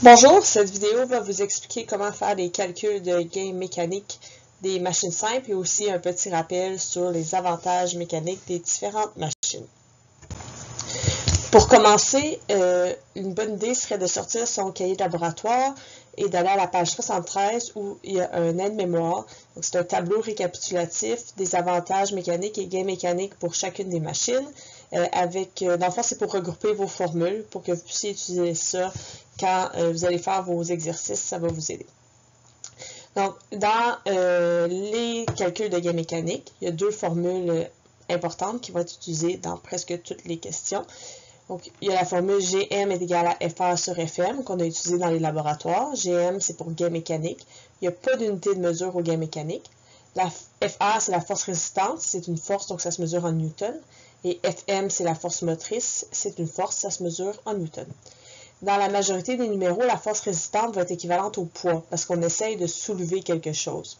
Bonjour, cette vidéo va vous expliquer comment faire des calculs de gain mécanique des machines simples et aussi un petit rappel sur les avantages mécaniques des différentes machines. Pour commencer, une bonne idée serait de sortir son cahier de laboratoire et d'aller à la page 73 où il y a un aide-mémoire. Donc, c'est un tableau récapitulatif des avantages mécaniques et gains mécaniques pour chacune des machines. Dans le fond, c'est pour regrouper vos formules pour que vous puissiez utiliser ça quand vous allez faire vos exercices, ça va vous aider. Donc, dans les calculs de gain mécanique, il y a deux formules importantes qui vont être utilisées dans presque toutes les questions. Donc, il y a la formule GM est égal à FR sur FM qu'on a utilisée dans les laboratoires. GM, c'est pour gain mécanique. Il n'y a pas d'unité de mesure au gain mécanique. La FR, c'est la force résistante. C'est une force, donc ça se mesure en newton. Et FM, c'est la force motrice. C'est une force, ça se mesure en newton. Dans la majorité des numéros, la force résistante va être équivalente au poids parce qu'on essaye de soulever quelque chose.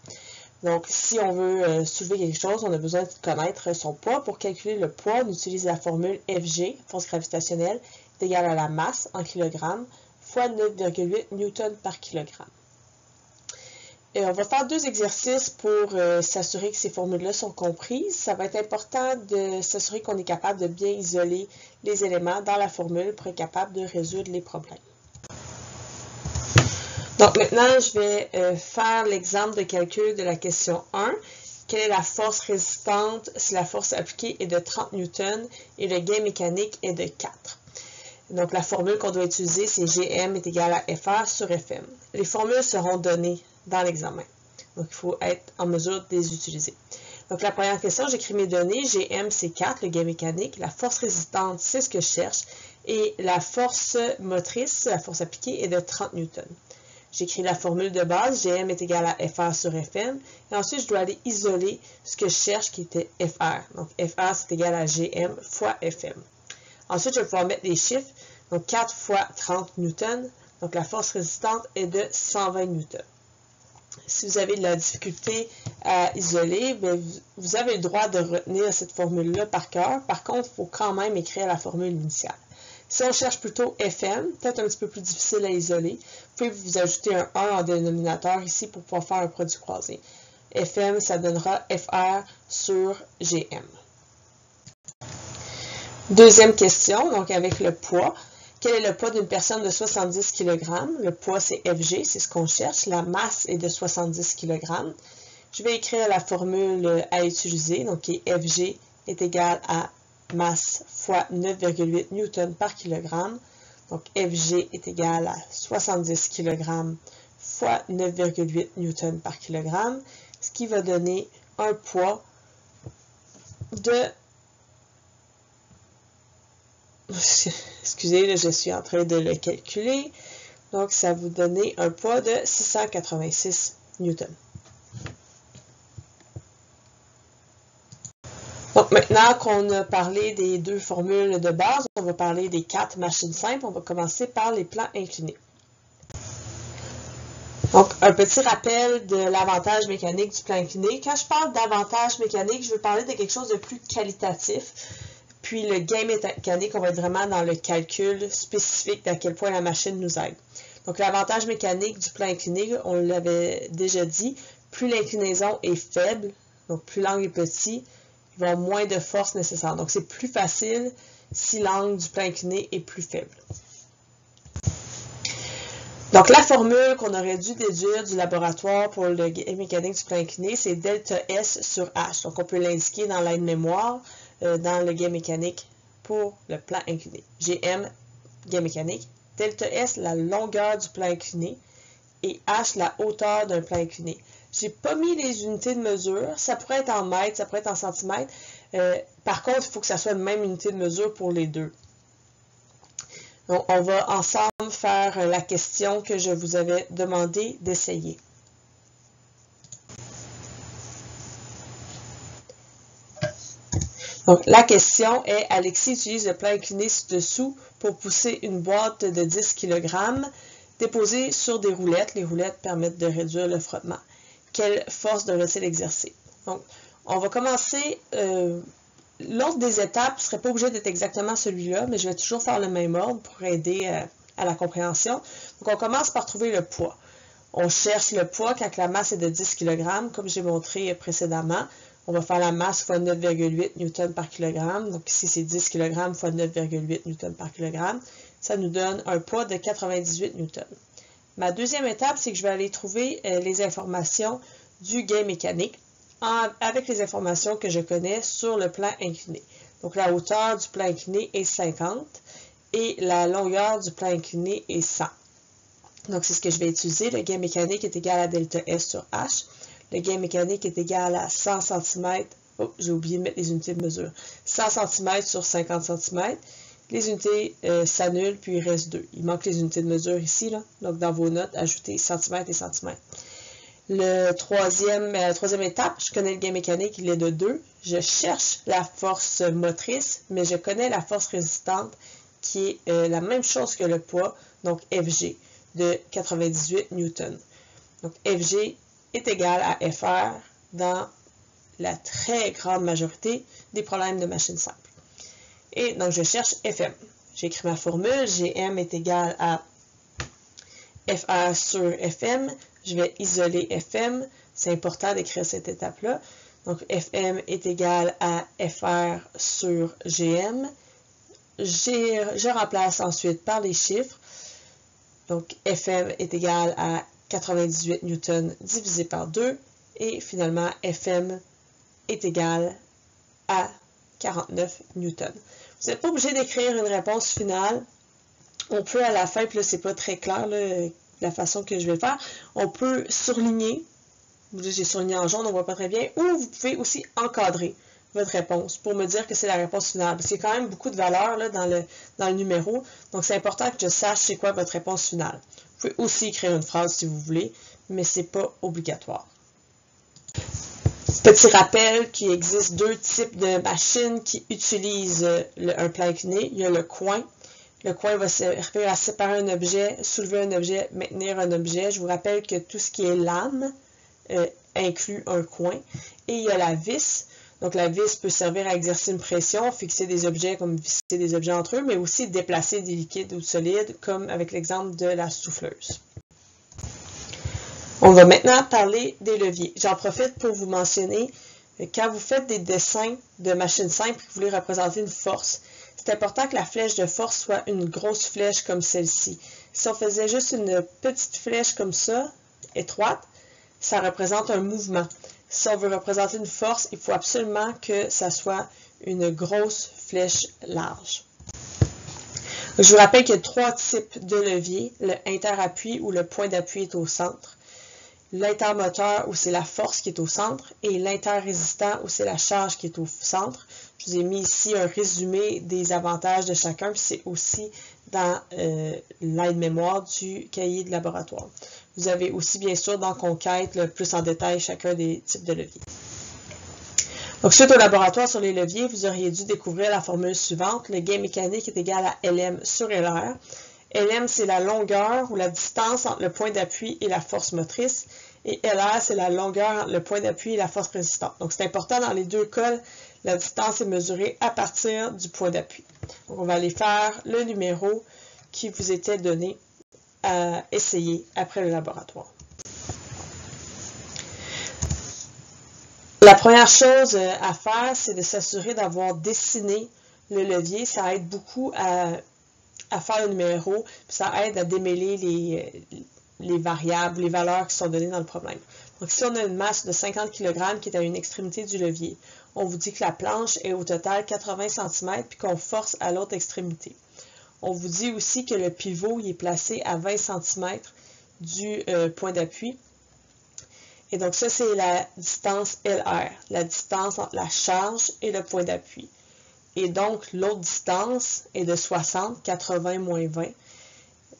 Donc, si on veut soulever quelque chose, on a besoin de connaître son poids. Pour calculer le poids, on utilise la formule FG, force gravitationnelle, est égale à la masse en kilogrammes fois 9,8 newtons par kilogramme. Et on va faire deux exercices pour s'assurer que ces formules-là sont comprises. Ça va être important de s'assurer qu'on est capable de bien isoler les éléments dans la formule pour être capable de résoudre les problèmes. Donc maintenant, je vais faire l'exemple de calcul de la question 1. Quelle est la force résistante si la force appliquée est de 30 newtons et le gain mécanique est de 4? Donc la formule qu'on doit utiliser, c'est GM est égal à FR sur FM. Les formules seront données dans l'examen. Donc il faut être en mesure de les utiliser. Donc la première question, j'écris mes données. GM, c'est 4, le gain mécanique. La force résistante, c'est ce que je cherche. Et la force motrice, la force appliquée, est de 30 newtons. J'écris la formule de base, GM est égal à FR sur FM. Et ensuite, je dois aller isoler ce que je cherche qui était FR. Donc, FR, c'est égal à GM fois FM. Ensuite, je vais pouvoir mettre les chiffres. Donc, 4 fois 30 newtons. Donc, la force résistante est de 120 newtons. Si vous avez de la difficulté à isoler, bien, vous avez le droit de retenir cette formule-là par cœur. Par contre, il faut quand même écrire la formule initiale. Si on cherche plutôt FM, peut-être un petit peu plus difficile à isoler, vous pouvez vous ajouter un 1 en dénominateur ici pour pouvoir faire un produit croisé. FM, ça donnera FR sur GM. Deuxième question, donc avec le poids. Quel est le poids d'une personne de 70 kg? Le poids, c'est FG, c'est ce qu'on cherche. La masse est de 70 kg. Je vais écrire la formule à utiliser, donc qui est FG est égal à masse fois 9,8 newtons par kilogramme. Donc, FG est égal à 70 kg fois 9,8 newtons par kilogramme, ce qui va donner un poids de... Excusez, là, je suis en train de le calculer. Donc, ça va vous donner un poids de 686 newtons. Donc, maintenant qu'on a parlé des deux formules de base, on va parler des 4 machines simples. On va commencer par les plans inclinés. Donc, un petit rappel de l'avantage mécanique du plan incliné. Quand je parle d'avantage mécanique, je veux parler de quelque chose de plus qualitatif. Puis, le gain mécanique, on va être vraiment dans le calcul spécifique d'à quel point la machine nous aide. Donc, l'avantage mécanique du plan incliné, on l'avait déjà dit, plus l'inclinaison est faible, donc plus l'angle est petit, il va y avoir moins de force nécessaire. Donc, c'est plus facile si l'angle du plan incliné est plus faible. Donc, la formule qu'on aurait dû déduire du laboratoire pour le gain mécanique du plan incliné, c'est delta S sur H. Donc, on peut l'indiquer dans l'aide-mémoire, dans le gain mécanique pour le plan incliné. GM, gain mécanique, delta S, la longueur du plan incliné, et H, la hauteur d'un plan incliné. Je n'ai pas mis les unités de mesure. Ça pourrait être en mètres, ça pourrait être en centimètres. Par contre, il faut que ça soit la même unité de mesure pour les deux. Donc, on va ensemble faire la question que je vous avais demandé d'essayer. Donc, la question est, Alexis utilise le plan incliné ci-dessous pour pousser une boîte de 10 kg déposée sur des roulettes. Les roulettes permettent de réduire le frottement. Quelle force devrait-il exercer? Donc, on va commencer. L'ordre des étapes ne serait pas obligé d'être exactement celui-là, mais je vais toujours faire le même ordre pour aider à la compréhension. Donc, on commence par trouver le poids. On cherche le poids quand la masse est de 10 kg, comme j'ai montré précédemment. On va faire la masse fois 9,8 Newton par kg. Donc ici, c'est 10 kg fois 9,8 Newton par kg. Ça nous donne un poids de 98 Newton. Ma deuxième étape, c'est que je vais aller trouver les informations du gain mécanique avec les informations que je connais sur le plan incliné. Donc la hauteur du plan incliné est 50 et la longueur du plan incliné est 100. Donc c'est ce que je vais utiliser. Le gain mécanique est égal à delta S sur H. Le gain mécanique est égal à 100 cm. Oh, j'ai oublié de mettre les unités de mesure. 100 cm sur 50 cm. Les unités s'annulent, puis il reste 2. Il manque les unités de mesure ici, là. Donc, dans vos notes, ajoutez centimètres et centimètres. La troisième étape, je connais le gain mécanique, il est de 2. Je cherche la force motrice, mais je connais la force résistante, qui est la même chose que le poids, donc FG, de 98 Newton. Donc, FG est égal à FR dans la très grande majorité des problèmes de machine simple. Et donc, je cherche FM. J'écris ma formule. GM est égal à FR sur FM. Je vais isoler FM. C'est important d'écrire cette étape-là. Donc, FM est égal à FR sur GM. Je remplace ensuite par les chiffres. Donc, FM est égal à 98 Newton divisé par 2. Et finalement, FM est égal à 49 Newton. Vous n'êtes pas obligé d'écrire une réponse finale. On peut à la fin, puis là, c'est pas très clair là, la façon que je vais le faire. On peut surligner. J'ai surligné en jaune, on ne voit pas très bien. Ou vous pouvez aussi encadrer votre réponse pour me dire que c'est la réponse finale. Parce qu'il y a quand même beaucoup de valeurs là, dans le numéro. Donc, c'est important que je sache c'est quoi votre réponse finale. Vous pouvez aussi écrire une phrase si vous voulez, mais ce n'est pas obligatoire. Petit rappel qu'il existe deux types de machines qui utilisent un plan incliné. Il y a le coin. Le coin va servir à séparer un objet, soulever un objet, maintenir un objet. Je vous rappelle que tout ce qui est lame inclut un coin. Et il y a la vis. Donc la vis peut servir à exercer une pression, fixer des objets comme visser des objets entre eux, mais aussi déplacer des liquides ou solides, comme avec l'exemple de la souffleuse. On va maintenant parler des leviers. J'en profite pour vous mentionner, quand vous faites des dessins de machines simples et que vous voulez représenter une force, c'est important que la flèche de force soit une grosse flèche comme celle-ci. Si on faisait juste une petite flèche comme ça, étroite, ça représente un mouvement. Si on veut représenter une force, il faut absolument que ça soit une grosse flèche large. Je vous rappelle qu'il y a trois types de leviers. Le interappui où le point d'appui est au centre. L'intermoteur où c'est la force qui est au centre et l'interrésistant où c'est la charge qui est au centre. Je vous ai mis ici un résumé des avantages de chacun, puis c'est aussi dans l'aide-mémoire du cahier de laboratoire. Vous avez aussi, bien sûr, dans Conquête, plus en détail chacun des types de leviers. Donc, suite au laboratoire sur les leviers, vous auriez dû découvrir la formule suivante. Le gain mécanique est égal à Lm sur Lr. Lm, c'est la longueur ou la distance entre le point d'appui et la force motrice. Et Lr, c'est la longueur entre le point d'appui et la force résistante. Donc, c'est important, dans les deux cas, la distance est mesurée à partir du point d'appui. Donc, on va aller faire le numéro qui vous était donné à essayer après le laboratoire. La première chose à faire, c'est de s'assurer d'avoir dessiné le levier. Ça aide beaucoup à faire le numéro, puis ça aide à démêler les variables, les valeurs qui sont données dans le problème. Donc, si on a une masse de 50 kg qui est à une extrémité du levier, on vous dit que la planche est au total 80 cm puis qu'on force à l'autre extrémité. On vous dit aussi que le pivot il est placé à 20 cm du point d'appui. Et donc, ça, c'est la distance LR, la distance entre la charge et le point d'appui. Et donc, l'autre distance est de 60, 80 moins 20.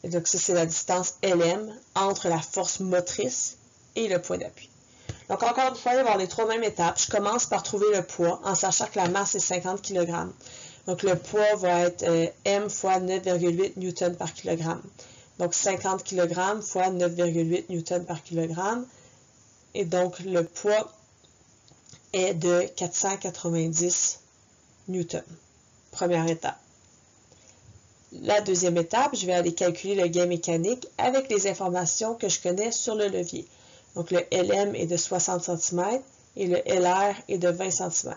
Et donc, ça, c'est la distance LM entre la force motrice et le point d'appui. Donc, encore une fois, il va y avoir les trois mêmes étapes. Je commence par trouver le poids en sachant que la masse est 50 kg. Donc, le poids va être M fois 9,8 Newton par kg. Donc, 50 kg fois 9,8 Newton par kg. Et donc, le poids est de 490 Newton. Première étape. la deuxième étape, je vais aller calculer le gain mécanique avec les informations que je connais sur le levier. Donc, le LM est de 60 cm et le LR est de 20 cm.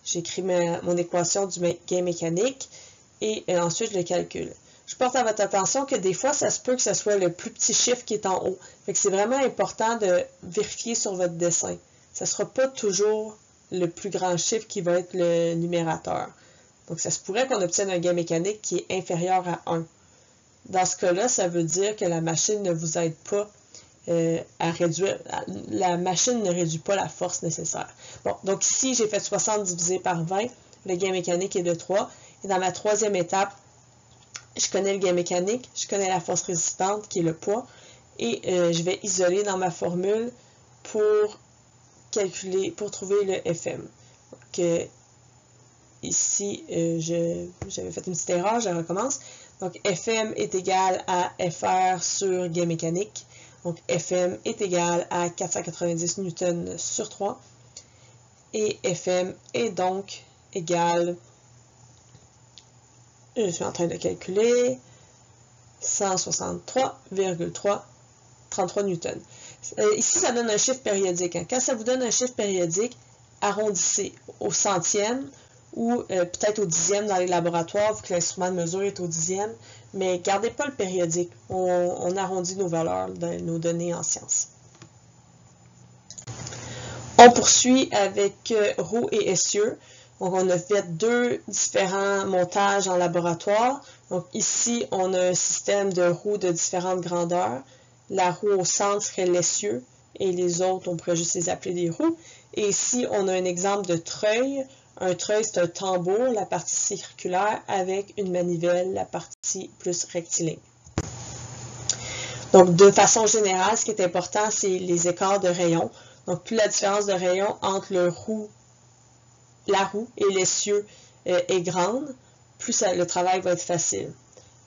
J'écris mon équation du gain mécanique et ensuite je le calcule. Je porte à votre attention que des fois, ça se peut que ce soit le plus petit chiffre qui est en haut. Fait que c'est vraiment important de vérifier sur votre dessin. Ce ne sera pas toujours le plus grand chiffre qui va être le numérateur. Donc, ça se pourrait qu'on obtienne un gain mécanique qui est inférieur à 1. Dans ce cas-là, ça veut dire que la machine ne vous aide pas à réduire. La machine ne réduit pas la force nécessaire. Bon, donc ici, j'ai fait 60 divisé par 20. Le gain mécanique est de 3. Et dans ma troisième étape, je connais le gain mécanique, je connais la force résistante qui est le poids. Et je vais isoler dans ma formule pour calculer, pour trouver le FM. Donc, ici, j'avais fait une petite erreur, je recommence. Donc, FM est égal à FR sur gain mécanique. Donc, FM est égal à 490 newtons sur 3. Et FM est donc égal, je suis en train de calculer, 163,33 newtons. Ici, ça donne un chiffre périodique. Quand ça vous donne un chiffre périodique, arrondissez au centième ou peut-être au dixième dans les laboratoires, vu que l'instrument de mesure est au dixième, mais gardez pas le périodique. On arrondit nos valeurs, nos données en sciences. On poursuit avec roues et essieux. Donc, on a fait deux différents montages en laboratoire. Donc, ici, on a un système de roues de différentes grandeurs. La roue au centre serait l'essieu et les autres, on pourrait juste les appeler des roues. Et ici, on a un exemple de treuil. Un treuil, c'est un tambour, la partie circulaire, avec une manivelle, la partie plus rectiligne. Donc, de façon générale, ce qui est important, c'est les écarts de rayon. Donc, plus la différence de rayon entre la roue et l'essieu est grande, plus le travail va être facile.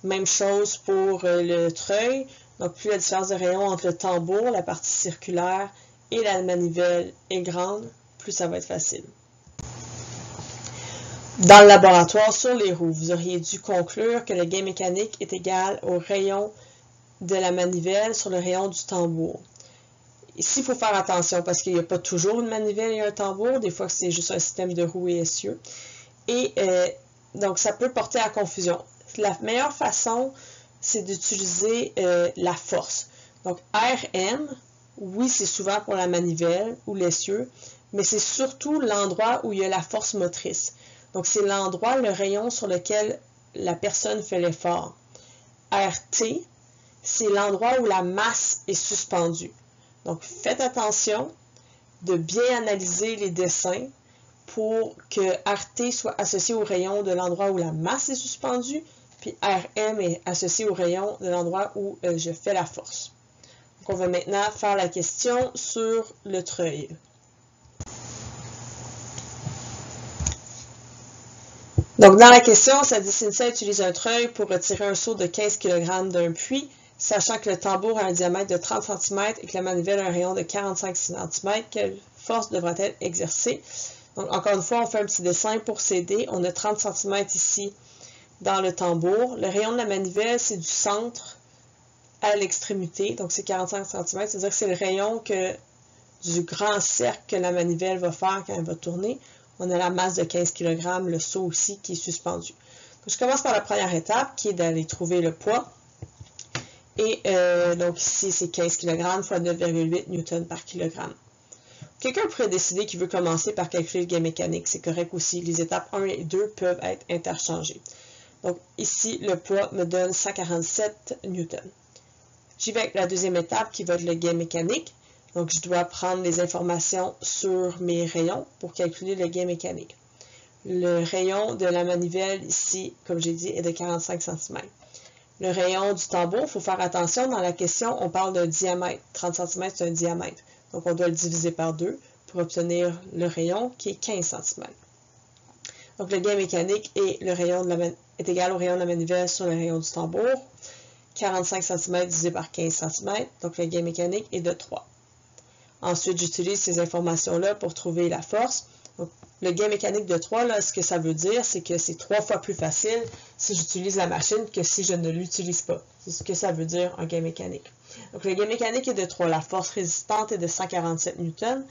Même chose pour le treuil. Donc, plus la différence de rayon entre le tambour, la partie circulaire et la manivelle est grande, plus ça va être facile. Dans le laboratoire, sur les roues, vous auriez dû conclure que le gain mécanique est égal au rayon de la manivelle sur le rayon du tambour. Ici, il faut faire attention parce qu'il n'y a pas toujours une manivelle et un tambour. Des fois, c'est juste un système de roues et essieux. Et donc, ça peut porter à confusion. La meilleure façon, c'est d'utiliser la force. Donc, RM, oui, c'est souvent pour la manivelle ou l'essieu, mais c'est surtout l'endroit où il y a la force motrice. Donc, c'est l'endroit, le rayon sur lequel la personne fait l'effort. RT, c'est l'endroit où la masse est suspendue. Donc, faites attention de bien analyser les dessins pour que RT soit associé au rayon de l'endroit où la masse est suspendue, puis RM est associé au rayon de l'endroit où je fais la force. Donc, on va maintenant faire la question sur le treuil. Donc, dans la question, ça dit Cynthia utilise un treuil pour retirer un seau de 15 kg d'un puits, sachant que le tambour a un diamètre de 30 cm et que la manivelle a un rayon de 45 cm, quelle force devrait-elle exercer? Donc, encore une fois, on fait un petit dessin pour s'aider. On a 30 cm ici dans le tambour. Le rayon de la manivelle, c'est du centre à l'extrémité, donc c'est 45 cm. C'est-à-dire que c'est le rayon du grand cercle que la manivelle va faire quand elle va tourner. On a la masse de 15 kg, le seau aussi qui est suspendu. Donc, je commence par la première étape qui est d'aller trouver le poids. Et donc ici, c'est 15 kg fois 9,8 Newton par kg. Quelqu'un pourrait décider qu'il veut commencer par calculer le gain mécanique. C'est correct aussi. Les étapes 1 et 2 peuvent être interchangées. Donc ici, le poids me donne 147 Newton. J'y vais avec la deuxième étape qui va être le gain mécanique. Donc, je dois prendre les informations sur mes rayons pour calculer le gain mécanique. Le rayon de la manivelle ici, comme j'ai dit, est de 45 cm. Le rayon du tambour, il faut faire attention, dans la question, on parle d'un diamètre. 30 cm, c'est un diamètre. Donc, on doit le diviser par 2 pour obtenir le rayon qui est 15 cm. Donc, le gain mécanique est égal au rayon de la manivelle sur le rayon du tambour. 45 cm divisé par 15 cm. Donc, le gain mécanique est de 3. Ensuite, j'utilise ces informations-là pour trouver la force. Donc, le gain mécanique de 3, là, ce que ça veut dire, c'est que c'est 3 fois plus facile si j'utilise la machine que si je ne l'utilise pas. C'est ce que ça veut dire, un gain mécanique. Donc, le gain mécanique est de 3. La force résistante est de 147 newtons.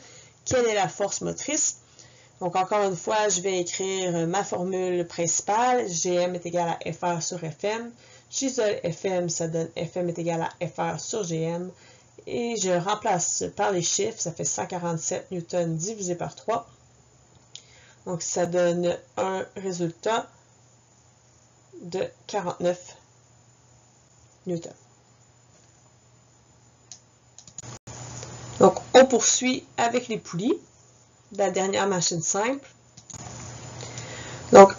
Quelle est la force motrice? Donc, encore une fois, je vais écrire ma formule principale. GM est égal à FR sur FM. J'isole FM, ça donne FM est égal à FR sur GM. Et je remplace par les chiffres, ça fait 147 newtons divisé par 3. Donc, ça donne un résultat de 49 newtons. Donc, on poursuit avec les poulies, la dernière machine simple. Donc,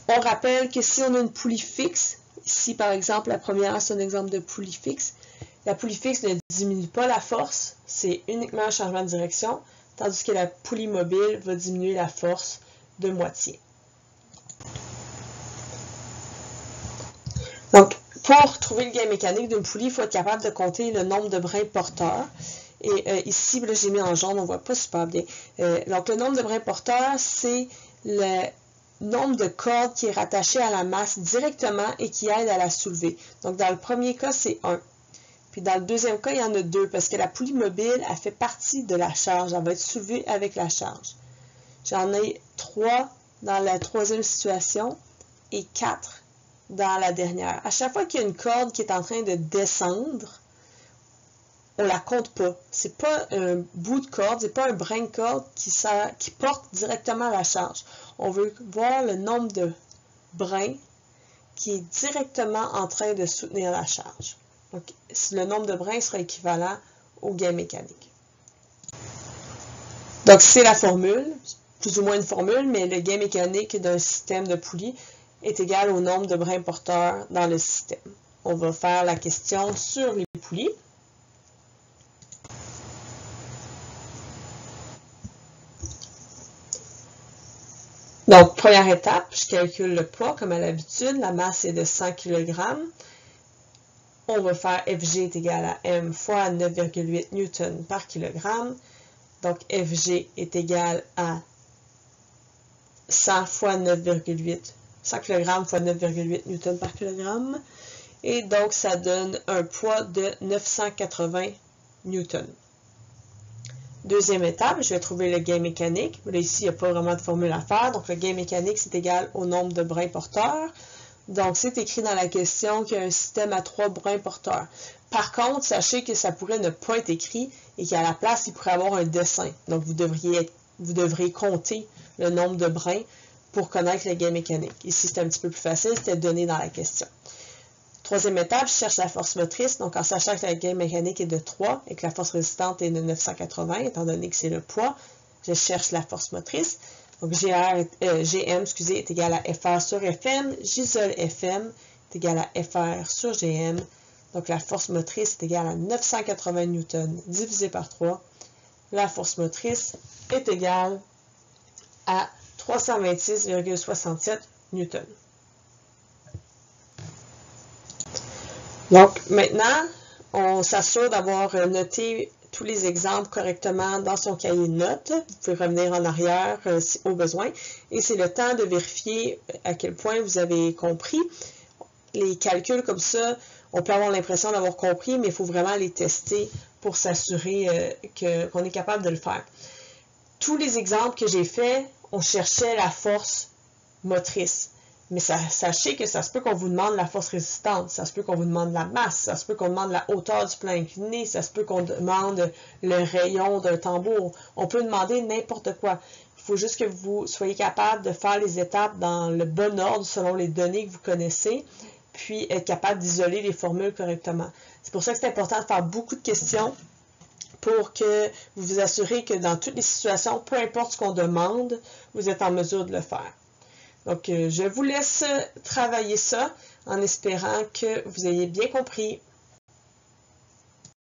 on rappelle que si on a une poulie fixe, ici par exemple, la première, c'est un exemple de poulie fixe, la poulie fixe ne diminue pas la force, c'est uniquement un changement de direction, tandis que la poulie mobile va diminuer la force de moitié. Donc, pour trouver le gain mécanique d'une poulie, il faut être capable de compter le nombre de brins porteurs. Et ici, j'ai mis en jaune, on ne voit pas super bien. Donc, le nombre de brins porteurs, c'est le nombre de cordes qui est rattaché à la masse directement et qui aide à la soulever. Donc, dans le premier cas, c'est 1. Puis, dans le deuxième cas, il y en a 2 parce que la poulie mobile, elle fait partie de la charge. Elle va être soulevée avec la charge. J'en ai 3 dans la troisième situation et 4 dans la dernière. À chaque fois qu'il y a une corde qui est en train de descendre, on ne la compte pas. Ce n'est pas un bout de corde, ce n'est pas un brin de corde qui porte directement la charge. On veut voir le nombre de brins qui est directement en train de soutenir la charge. Donc, le nombre de brins sera équivalent au gain mécanique. Donc, c'est la formule, plus ou moins une formule, mais le gain mécanique d'un système de poulie est égal au nombre de brins porteurs dans le système. On va faire la question sur les poulies. Donc, première étape, je calcule le poids comme à l'habitude. La masse est de 100 kg. On va faire FG est égal à M fois 9,8 newton par kilogramme. Donc, FG est égal à 100 fois 9,8, 100 kg fois 9,8 newton par kilogramme. Et donc, ça donne un poids de 980 newtons. Deuxième étape, je vais trouver le gain mécanique. Là, ici, il n'y a pas vraiment de formule à faire. Donc, le gain mécanique, c'est égal au nombre de brins porteurs. Donc, c'est écrit dans la question qu'il y a un système à 3 brins porteurs. Par contre, sachez que ça pourrait ne pas être écrit et qu'à la place, il pourrait avoir un dessin. Donc, vous devrez compter le nombre de brins pour connaître le gain mécanique. Ici, c'est un petit peu plus facile, c'était donné dans la question. Troisième étape, je cherche la force motrice. Donc, en sachant que le gain mécanique est de 3 et que la force résistante est de 980, étant donné que c'est le poids, je cherche la force motrice. Donc, GM est égal à FR sur FM. J'isole FM est égal à FR sur GM. Donc, la force motrice est égale à 980 newtons divisé par 3. La force motrice est égale à 326,67 newtons. Donc, maintenant, on s'assure d'avoir noté tous les exemples correctement dans son cahier de notes. Vous pouvez revenir en arrière au besoin. Et c'est le temps de vérifier à quel point vous avez compris. Les calculs comme ça, on peut avoir l'impression d'avoir compris, mais il faut vraiment les tester pour s'assurer qu'on est capable de le faire. Tous les exemples que j'ai faits, on cherchait la force motrice. Mais sachez que ça se peut qu'on vous demande la force résistante, ça se peut qu'on vous demande la masse, ça se peut qu'on demande la hauteur du plan incliné, ça se peut qu'on demande le rayon d'un tambour. On peut demander n'importe quoi. Il faut juste que vous soyez capable de faire les étapes dans le bon ordre selon les données que vous connaissez, puis être capable d'isoler les formules correctement. C'est pour ça que c'est important de faire beaucoup de questions pour que vous vous assurez que dans toutes les situations, peu importe ce qu'on demande, vous êtes en mesure de le faire. Donc, je vous laisse travailler ça en espérant que vous ayez bien compris.